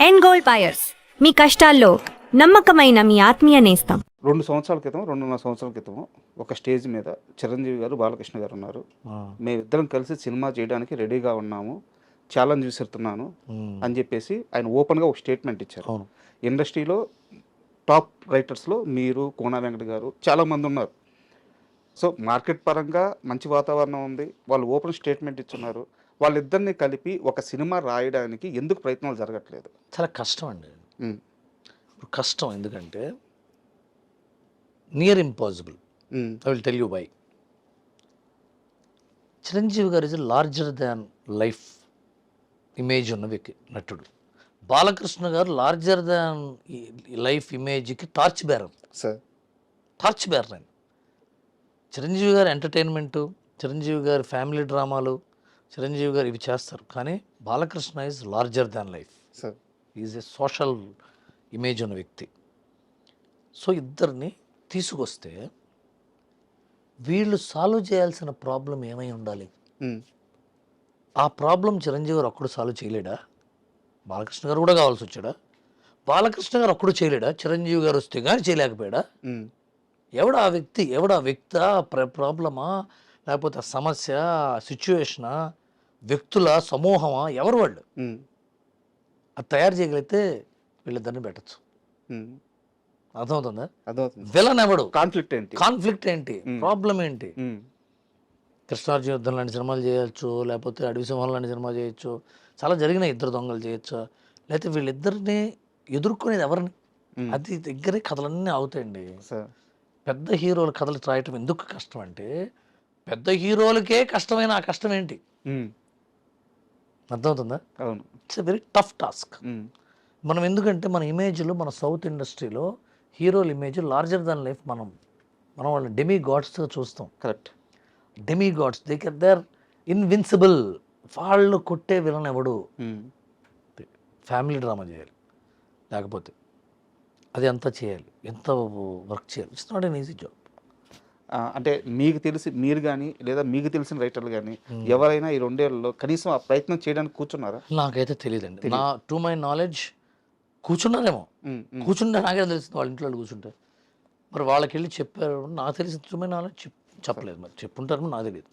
End gold buyers మీ కష్టాల్లో నమ్మకమైన మీ ఆత్మీయ నేస్తం. 2 సంవత్సరాల క్రితం 2.5 సంవత్సరాల క్రితం ఒక స్టేజ్ మీద చిరంజీవి గారు బాలకృష్ణ గారు ఉన్నారు. మేమిద్దరం కలిసి సినిమా చేయడానికి రెడీగా ఉన్నాము, ఛాలెంజ్ విసురుతున్నాను అని చెప్పేసి ఆయన ఓపెన్గా ఒక స్టేట్మెంట్ ఇచ్చారు. ఇండస్ట్రీలో టాప్ రైటర్స్లో మీరు, కోనా వెంకట గారు చాలామంది ఉన్నారు. సో మార్కెట్ పరంగా మంచి వాతావరణం ఉంది, వాళ్ళు ఓపెన్ స్టేట్మెంట్ ఇచ్చున్నారు. వాళ్ళిద్దరిని కలిపి ఒక సినిమా రాయడానికి ఎందుకు ప్రయత్నాలు జరగట్లేదు? చాలా కష్టం అండి. ఇప్పుడు కష్టం ఎందుకంటే near impossible. I will tell you why. Chiranjeevi గారు is larger than life image ఉన్న వ్యక్తి, నటుడు. బాలకృష్ణ గారు లార్జర్ దాన్ లైఫ్ ఇమేజ్కి టార్చ్ బేరర్. టార్చ్ బేరర్ ఆయన. చిరంజీవి గారు ఎంటర్టైన్మెంటు, చిరంజీవి గారి ఫ్యామిలీ డ్రామాలు, చిరంజీవి గారు ఇవి చేస్తారు. కానీ Balakrishna is larger than life. Is a social image ఉన్న వ్యక్తి. సో ఇద్దరిని తీసుకొస్తే వీళ్ళు సాల్వ్ చేయాల్సిన ప్రాబ్లం ఏమై ఉండాలి? ఆ ప్రాబ్లం చిరంజీవి గారు ఒక్కడు సాల్వ్ చేయలేడా? బాలకృష్ణ గారు కూడా కావాల్సి వచ్చాడా? బాలకృష్ణ గారు ఒక్కడు చేయలేడా? చిరంజీవి గారు వస్తే కానీ చేయలేకపోయాడా? ఎవడా వ్యక్తి? ఎవడా వ్యక్త ప్రాబ్లమా, లేకపోతే సమస్య, సిచ్యువేషనా, వ్యక్తుల సమూహమా, ఎవరు వాళ్ళు? అది తయారు చేయగలిగితే వీళ్ళిద్దరిని పెట్టచ్చు. అర్థమవుతుందా? విలన్ ఎవడు? కాన్ఫ్లిక్ట్ ఏంటి? ప్రాబ్లం ఏంటి? కృష్ణార్జున యుద్ధం లాంటి సినిమాలు చేయొచ్చు, లేకపోతే అడవి సింహం లాంటి సినిమాలు చేయొచ్చు, చాలా జరిగిన ఇద్దరు దొంగలు చేయొచ్చు. లేకపోతే వీళ్ళిద్దరిని ఎదుర్కొనేది ఎవరిని? అది దగ్గరే కథలన్నీ అవుతాయండి. పెద్ద హీరోల కథలు రాయటం ఎందుకు కష్టం అంటే, పెద్ద హీరోలకే కష్టమైన ఆ కష్టం ఏంటి? అర్థమవుతుందా? It's a very tough task. మనం ఎందుకంటే మన ఇమేజ్లో, మన సౌత్ ఇండస్ట్రీలో హీరోల ఇమేజ్ లార్జర్ దాన్ లైఫ్. మనం వాళ్ళని డెమీ గాడ్స్గా చూస్తాం. Correct. Demi gods, they are invincible. వాళ్ళు కొట్టే విలన్ ఎవడు? ఫ్యామిలీ డ్రామా చేయాలి, లేకపోతే అది అంతా చేయాలి, ఎంత వర్క్ చేయాలి. It's not an easy job. అంటే మీకు తెలిసి మీరు కానీ, లేదా మీకు తెలిసిన రైటర్లు కానీ ఎవరైనా ఈ 2 ఏళ్లలో కనీసం ఆ ప్రయత్నం చేయడానికి కూర్చున్నారా? నాకైతే తెలియదండి. టు మై నాలెడ్జ్ కూర్చున్నారేమో. కూర్చుంటే నాకే తెలుస్తుంది వాళ్ళ ఇంట్లో కూర్చుంటే. మరి వాళ్ళకి వెళ్ళి చెప్పారు, నాకు తెలిసి టు మై నాలెడ్జ్ చెప్పలేదు. మరి చెప్పుంటారు, నాకు తెలియదు.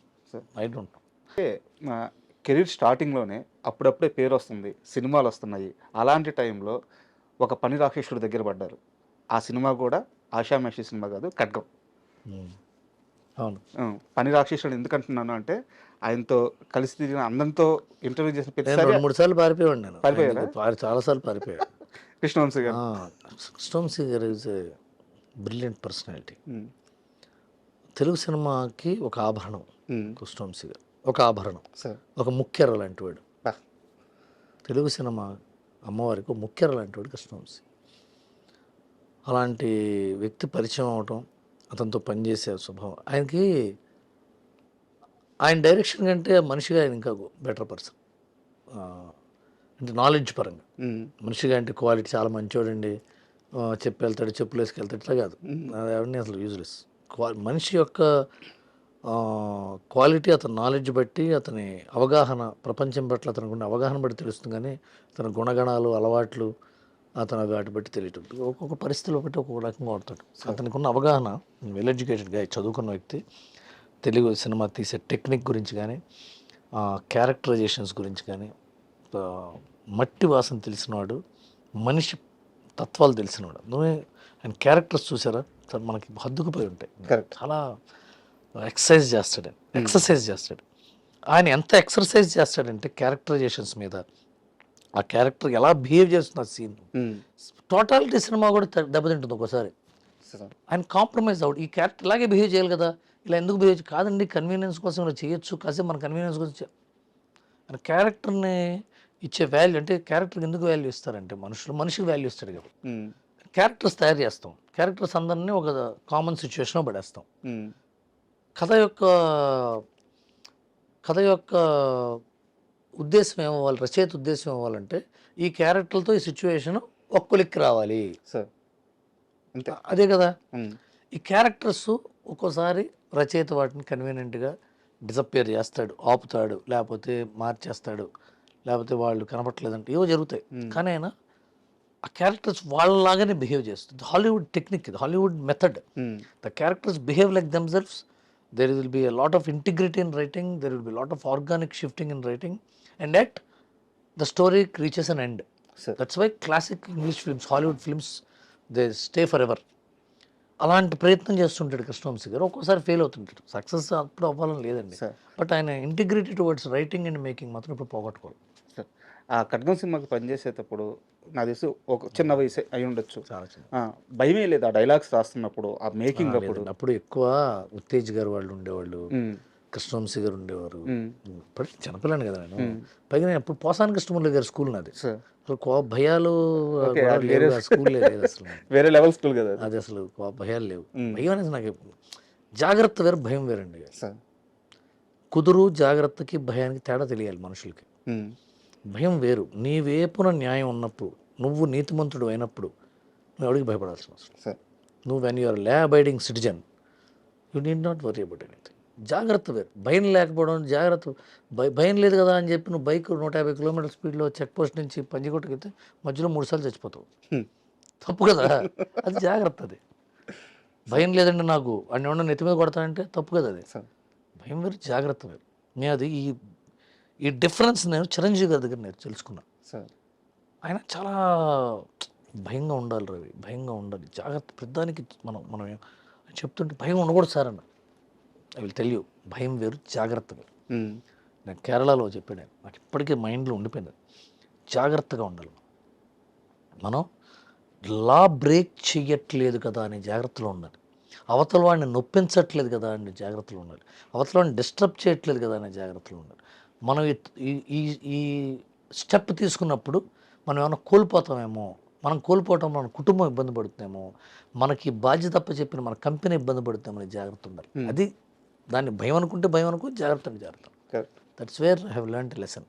I don't know. అంటే కెరీర్ స్టార్టింగ్లోనే అప్పుడప్పుడే పేరు వస్తుంది, సినిమాలు వస్తున్నాయి. అలాంటి టైంలో ఒక పని రాక్షసుడి దగ్గర పడ్డారు. ఆ సినిమా కూడా ఆషామాషి సినిమా కాదు, ఖడ్గం. అవును. పని రాక్షసుడు ఎందుకంటున్నాను అంటే, ఆయనతో కలిసి తిరిగిన అందరితో ఇంటర్వ్యూ చేసిన ప్రతిసారి 2-3 సార్లు పారిపోయాడు. నేను చాలాసార్లు పారిపోయాడు. కృష్ణవంశీ గారు. కృష్ణవంశీ గారు is a brilliant personality. Telugu సినిమాకి ఒక ఆభరణం కృష్ణవంశీ గారు. ఒక ఆభరణం, ఒక ముఖ్యర లాంటి వాడు. తెలుగు సినిమా అమ్మవారికి ఒక ముఖ్యర లాంటి వాడు కృష్ణవంశీ. అలాంటి వ్యక్తి పరిచయం అవటం, అతనితో పనిచేసే స్వభావం ఆయనకి, ఆయన డైరెక్షన్ కంటే మనిషిగా ఆయన ఇంకా బెటర్ పర్సన్. అంటే నాలెడ్జ్ పరంగా మనిషిగా అంటే క్వాలిటీ చాలా మంచివాడండి. చెప్పి వెళ్తాడు, చెప్పులు వేసుకెళ్తాడు, ఇట్లా కాదు. అవన్నీ అసలు యూజ్లెస్. మనిషి యొక్క క్వాలిటీ, అతని నాలెడ్జ్ బట్టి, అతని అవగాహన, ప్రపంచం పట్ల అతనికి ఉన్న అవగాహన బట్టి తెలుస్తుంది. కానీ అతని గుణగణాలు, అలవాట్లు, అతను వాటి బట్టి తెలియటం. ఒక్కొక్క పరిస్థితులు ఒకటి ఒక్కొక్క రకంగా వాడతాడు. అతనికి ఉన్న అవగాహన, వెల్ ఎడ్యుకేటెడ్గా చదువుకున్న వ్యక్తి, తెలుగు సినిమా తీసే టెక్నిక్ గురించి కానీ, క్యారెక్టరైజేషన్స్ గురించి కానీ, మట్టి వాసన తెలిసినవాడు, మనిషి తత్వాలు తెలిసినవాడు. నువ్వే ఆయన క్యారెక్టర్స్ చూసారా, మనకి హద్దుకుపోయి ఉంటాయి. చాలా ఎక్సర్సైజ్ చేస్తాడు. ఆయన ఎంత ఎక్సర్సైజ్ చేస్తాడంటే క్యారెక్టరైజేషన్స్ మీద, ఆ క్యారెక్టర్ ఎలా బిహేవ్ చేస్తుంది, ఆ సీన్ టోటాలిటీ సినిమా కూడా దెబ్బతింటుంది ఒక్కోసారి. ఆయన కాంప్రమైజ్ అవుట్, ఈ క్యారెక్టర్ ఇలాగే బిహేవ్ చేయాలి కదా, ఇలా ఎందుకు బిహేవ్ కాదండి, కన్వీనియన్స్ కోసం ఇలా చేయొచ్చు, కాసేపు మన కన్వీనియన్స్ కోసం. ఆయన క్యారెక్టర్ని ఇచ్చే వాల్యూ, అంటే క్యారెక్టర్కి ఎందుకు వాల్యూ ఇస్తారంటే మనిషికి వాల్యూ ఇస్తాడు కదా. క్యారెక్టర్స్ తయారు చేస్తాం, క్యారెక్టర్స్ అందరినీ ఒక కామన్ సిచ్యువేషన్లో పడేస్తాం. కథ యొక్క ఉద్దేశం ఏమవ్వాలి, రచయిత ఉద్దేశం ఏమవ్వాలంటే, ఈ క్యారెక్టర్లతో ఈ సిచ్యువేషన్ ఒక్కొలిక్కి రావాలి. అదే కదా. ఈ క్యారెక్టర్స్ ఒక్కోసారి రచయిత వాటిని కన్వీనియంట్గా డిసప్పేర్ చేస్తాడు, ఆపుతాడు, లేకపోతే మార్చేస్తాడు, లేకపోతే వాళ్ళు కనపట్లేదంటే ఏవో జరుగుతాయి. కానీ ఆయన ఆ క్యారెక్టర్స్ వాళ్ళలాగానే బిహేవ్ చేస్తుంది. హాలీవుడ్ టెక్నిక్ ఇది, Hollywood method. The characters behave like themselves. There will be a lot of integrity in writing, there will be lot of organic shifting in writing, and yet the story reaches an end. Sir. That's why classic English films, Hollywood films, they stay forever. అలాంటి ప్రయత్నం చేస్తుంటాడు కృష్ణవంశీ గారు. ఒక్కోసారి fail అవుతుంటాడు, success అప్పుడు అవ్వాలని లేదండి. Sir. But ఆయన integrity towards writing and making మాత్రం ఇప్పుడు పోగొట్టుకోవాలి. సార్ ఆ ఖడ్గం సినిమాకి పనిచేసేటప్పుడు నాకు తెలిసి ఒక చిన్న వయసు అయి ఉండొచ్చు. చాలా చిన్న. భయమే లేదు ఆ డైలాగ్స్ రాస్తున్నప్పుడు, ఆ మేకింగ్ అప్పుడు. లేదండి, అప్పుడు ఎక్కువ ఉత్తేజ్ గారు వాళ్ళు ఉండేవాళ్ళు, మ్మ్. కృష్ణవంశీ గారు ఉండేవారు. మ్మ్. ఇప్పటికి చిన్నపిల్లని కదా నేను. పైగా నేను అప్పుడు పోసాని కృష్ణమురళి గారి స్కూల్ నాది. సార్ అసలు భయాలు Okay, కూడా అది లేవు, వేరే ఆ స్కూల్ లేదు అసలు. వేరే లెవెల్ స్కూల్ కదా అది. అది అసలు భయాలు లేవు. మ్మ్. భయం అనేది నాకు జాగ్రత్త వేరు, భయం వేరండి. సార్ కుదురు జాగ్రత్తకి భయానికి తేడా తెలియాలి మనుషులకి. మ్మ్. భయం వేరు. నీ వేపున న్యాయం ఉన్నప్పుడు, నువ్వు నీతిమంతుడు అయినప్పుడు నువ్వు ఎవరికి భయపడాల్సిన అవసరం. సార్ నువ్వు when you're law abiding citizen, you need not worry about anything. జాగ్రత్త వేరు, భయం లేకపోవడం. జాగ్రత్త, భయం లేదు కదా అని చెప్పి నువ్వు బైక్ 150 కిలోమీటర్ స్పీడ్లో చెక్ పోస్ట్ నుంచి పంజికొట్టుకెళ్తే మధ్యలో 3 సార్లు చచ్చిపోతావు. Hmm. తప్పు కదా, అది జాగ్రత్త. అది భయం లేదండి నాకు అని ఏమన్నా నెత్తి మీద కొడతానంటే తప్పు కదా అది. సార్ భయం వేరు, జాగ్రత్త వేరు. నేను అది ఈ డిఫరెన్స్ నేను చిరంజీవి గారి దగ్గర నేను తెలుసుకున్నా. సార్ ఆయన చాలా భయంగా ఉండాలి రవి, భయంగా ఉండాలి, జాగ్రత్త. పెద్దానికి మనం చెప్తుంటే భయం ఉండకూడదు సార్ అన్న. ఐ విల్ టెల్ యూ, భయం వేరు, జాగ్రత్త వేరు. మ్మ్. నేను కేరళలో చెప్పాను, నాకు ఇప్పటికీ మైండ్లో ఉండిపోయింది. జాగ్రత్తగా ఉండాలి. మనం లా బ్రేక్ చెయ్యట్లేదు కదా అనే జాగ్రత్తలో ఉండాలి. అవతల వాడిని నొప్పించట్లేదు కదా అనే జాగ్రత్తలో ఉండాలి. అవతల వాడిని డిస్టర్బ్ చేయట్లేదు కదా అనే జాగ్రత్తలో ఉండాలి. మనం ఈ స్టెప్ తీసుకున్నప్పుడు మనం ఏమైనా కోల్పోతామేమో, మనం కోల్పోవటం మన కుటుంబం ఇబ్బంది పడుతుందేమో, మనకి బాధ్యత తప్ప చెప్పిన మన కంపెనీ ఇబ్బంది పడుతుందేమో అనే జాగ్రత్త ఉండాలి. అది దాన్ని భయం అనుకుంటే భయం అనుకో, జాగ్రత్త అంటే జాగ్రత్త. Correct. That's where I have learned lesson.